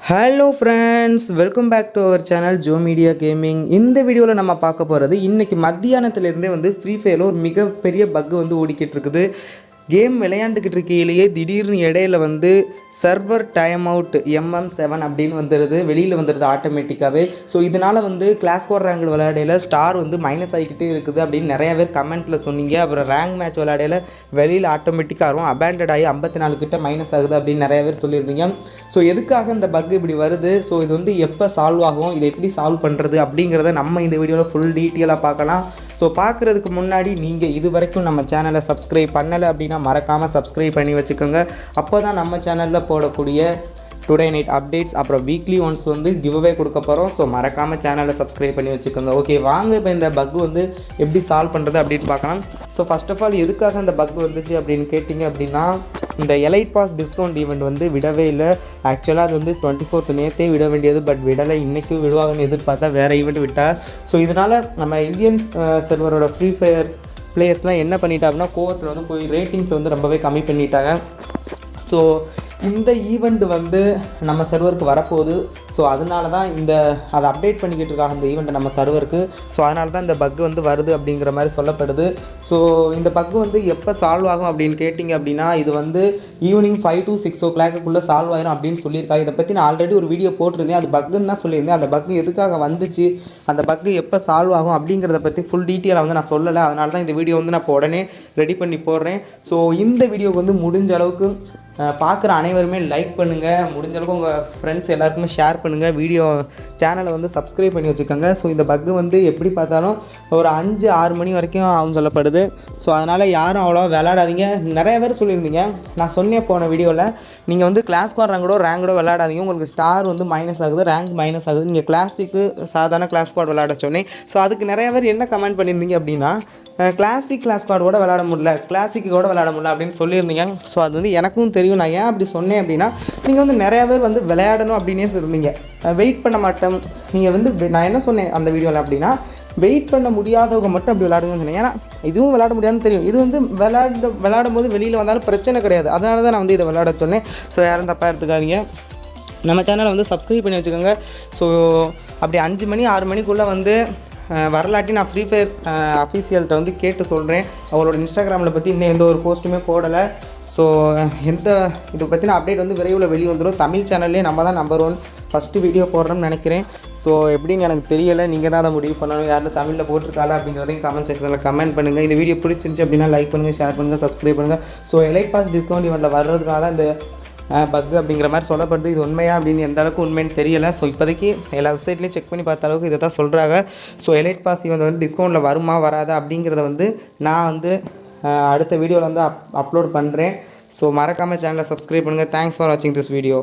Hello friends, welcome back to our channel Jo media gaming. இந்த வீடியோவில் நம்ம பார்க்க போகிறது இன்றைக்கி மத்தியானத்துலேருந்தே ஃப்ரீ ஃபயரில் ஒரு மிகப்பெரிய பக்கு ஓடிக்கிட்டு இருக்குது. கேம் விளையாண்டுக்கிட்டு இருக்கையிலேயே திடீர்னு இடையில சர்வர் டைம் அவுட் MM7 அப்படின்னு வந்துடுது, வெளியில் வந்துடுது ஆட்டோமேட்டிக்காகவே. ஸோ இதனால் கிளாஸ் ஸ்குவாட் ரேங்க் விளையாடையில் ஸ்டார் மைனஸ் ஆகிக்கிட்டே இருக்குது அப்படின்னு நிறையா பேர் கமெண்ட்டில் சொன்னீங்க. அப்புறம் ரேங்க் மேட்ச் விளையாடையில் வெளியில் ஆட்டோமேட்டிக்காக வரும், அபேண்டட் ஆகி 54 கிட்ட மைனஸ் ஆகுது அப்படின்னு நிறையா பேர் சொல்லியிருந்தீங்க. ஸோ எதுக்காக இந்த பக் இப்படி வருது, ஸோ இது எப்போ சால்வ் ஆகும், இதை எப்படி சால்வ் பண்ணுறது அப்படிங்கிறத நம்ம இந்த வீடியோவில் ஃபுல் டீட்டெயிலாக பார்க்கலாம். ஸோ பார்க்குறதுக்கு முன்னாடி நீங்கள் இது வரைக்கும் நம்ம சேனலை சப்ஸ்கிரைப் பண்ணலை அப்படின்னா மறக்காமல் சப்ஸ்கிரைப் பண்ணி வச்சுக்கோங்க. அப்போ தான் நம்ம சேனலில் போடக்கூடிய டுடே நைட் அப்டேட்ஸ் அப்புறம் வீக்லி ஒன்ஸ் கிவ்அவே கொடுக்க போகிறோம். ஸோ மறக்காமல் சேனலை சப்ஸ்கிரைப் பண்ணி வச்சுக்கோங்க. ஓகே, வாங்க இப்போ இந்த பக் எப்படி சால்வ் பண்ணுறது அப்படின்னு பார்க்கலாம். ஸோ ஃபஸ்ட் ஆஃப் ஆல் எதுக்காக இந்த பக் வந்துச்சு அப்படின்னு கேட்டிங்க அப்படின்னா, இந்த எலைட் பாஸ் டிஸ்கவுண்ட் ஈவெண்ட் விடவே இல்லை. ஆக்சுவலாக அது 24th நேற்றே விட வேண்டியது, பட் விடலை. இன்றைக்கும் விடுவாங்கன்னு எதிர்பார்த்தா வேறு ஈவெண்ட் விட்டார். ஸோ இதனால் நம்ம இந்தியன் சர்வரோட ஃப்ரீ ஃபயர் பிளேயர்ஸ்லாம் என்ன பண்ணிட்டாங்கன்னா, கோவத்தில் போய் ரேட்டிங்ஸ் ரொம்பவே கம்மி பண்ணிட்டாங்க. ஸோ இந்த ஈவெண்ட் நம்ம சர்வருக்கு வரப்போகுது. ஸோ அதனால தான் அதை அப்டேட் பண்ணிக்கிட்டு இருக்காங்க இந்த ஈவெண்ட்டை நம்ம சர்வருக்கு. ஸோ அதனால தான் இந்த பக் வருது அப்படிங்கிற மாதிரி சொல்லப்படுது. ஸோ இந்த பக் எப்போ சால்வ் ஆகும் அப்படின்னு கேட்டிங்க அப்படின்னா, இது ஈவினிங் 5 to 6 o'clock சால்வ் ஆயிரும் அப்படின்னு சொல்லியிருக்காங்க. இதை பற்றி நான் ஆல்ரெடி ஒரு வீடியோ போட்டிருந்தேன், அது பக்குன்னு தான் சொல்லியிருந்தேன். அந்த பக் எதுக்காக வந்துச்சு, அந்த பக் எப்போ சால்வ் ஆகும் அப்படிங்கிறத பற்றி ஃபுல் டீட்டெயிலாக நான் சொல்லலை. அதனால தான் இந்த வீடியோ நான் இப்போ உடனே ரெடி பண்ணி போடுறேன். ஸோ இந்த வீடியோக்கு முடிஞ்ச அளவுக்கு பார்க்குற அனைவருமே லைக் பண்ணுங்கள், முடிஞ்ச அளவுக்கு உங்கள் ஃப்ரெண்ட்ஸ் எல்லாருக்குமே ஷேர் பண்ணுங்கள், வீடியோ சேனலை சப்ஸ்கிரைப் பண்ணி வச்சுக்கோங்க. ஸோ இந்த பக்கு எப்படி பார்த்தாலும் ஒரு 5-6 மணி வரைக்கும் ஆகும் சொல்லப்படுது. ஸோ அதனால் யாரும் அவ்வளோவா விளையாடாதீங்க. நிறைய பேர் சொல்லியிருந்தீங்க, நான் சொன்னேன் போன வீடியோவில், நீங்கள் கிளாஸ் ஸ்குவாட் ரேங்கோட விளையாடாதீங்க, உங்களுக்கு ஸ்டார் மைனஸ் ஆகுது, ரேங்க் மைனஸ் ஆகுது, நீங்கள் கிளாஸிக்கு சாதாரண கிளாஸ் ஸ்குவாட் விளையாட சொன்னேன். ஸோ அதுக்கு நிறைய பேர் என்ன கமெண்ட் பண்ணியிருந்தீங்க அப்படின்னா, கிளாஸ் ஸ்குவாட் கூட விளையாட முடியல, கிளாசிக்கு கூட விளையாட முடியல அப்படின்னு சொல்லியிருந்தீங்க. ஸோ அது எனக்கும் தெரியும். நான் ஏன் அப்படி சொன்னேன் அப்படின்னா, நீங்கள் நிறையா பேர் விளையாடணும் அப்படின்னே சொல்லியிருந்தீங்க, வெயிட் பண்ண மாட்டேன். நீங்கள் நான் என்ன சொன்னேன் அந்த வீடியோவில் அப்படின்னா, வெயிட் பண்ண முடியாதவங்க மட்டும் அப்படி விளையாடுங்கன்னு சொன்னேன். ஏன்னா இதுவும் விளையாட முடியாதுன்னு தெரியும், இது விளையாடும் போது வெளியில் வந்தாலும் பிரச்சனை கிடையாது. அதனால தான் நான் இதை விளையாட சொன்னேன். ஸோ யாரும் தப்பாக எடுத்துக்காதீங்க. நம்ம சேனலை சப்ஸ்கிரைப் பண்ணி வச்சுக்கோங்க. ஸோ அப்படி 5 மணி 6 மணிக்குள்ளே வரலாட்டி நான் ஃப்ரீ ஃபயர் அஃபீஷியல்கிட்ட கேட்டு சொல்கிறேன். அவரோட இன்ஸ்டாகிராமில் பற்றி இன்னும் எந்த ஒரு போஸ்ட்டுமே போடலை. ஸோ இதை பற்றின அப்டேட் விரைவில் வெளியே வந்துடும். தமிழ் சேனல்லே நம்ம தான் நம்பர் 1 ஃபஸ்ட்டு வீடியோ போடுறோம்னு நினைக்கிறேன். ஸோ எப்படின்னு எனக்கு தெரியலை, நீங்கள் தான் அதை முடிவு பண்ணணும். யாரும் தமிழில் போட்டிருக்காளா அப்படிங்கிறதையும் கமெண்ட் செக்ஷனில் கமெண்ட் பண்ணுங்கள். இந்த வீடியோ பிடிச்சிருந்துச்சு அப்படின்னா லைக் பண்ணுங்கள், ஷேர் பண்ணுங்கள், சப்ஸ்கிரைப் பண்ணுங்கள். ஸோ எலைட் பாஸ் டிஸ்கவுண்ட் ஈவெண்ட்டில் வர்றதுக்காக தான் இந்த பக் அப்படிங்கிற மாதிரி சொல்லப்படுது. இது உண்மையா அப்படின்னு எந்த அளவுக்கு உண்மைன்னு தெரியலை. ஸோ இப்போதைக்கு எல்லா வெப்சைட்லேயும் செக் பண்ணி பார்த்த அளவுக்கு இதை தான் சொல்கிறாங்க. ஸோ எலைட் பாஸ் ஈவெண்ட் டிஸ்கவுண்ட்டில் வருமா வராதா அப்படிங்கிறத நான் அடுத்த வீடியோவில் அப்லோட் பண்ணுறேன். ஸோ மறக்காமல் சேனலை சப்ஸ்கிரைப் பண்ணுங்கள். தேங்க்ஸ் ஃபார் வாட்சிங் திஸ் வீடியோ.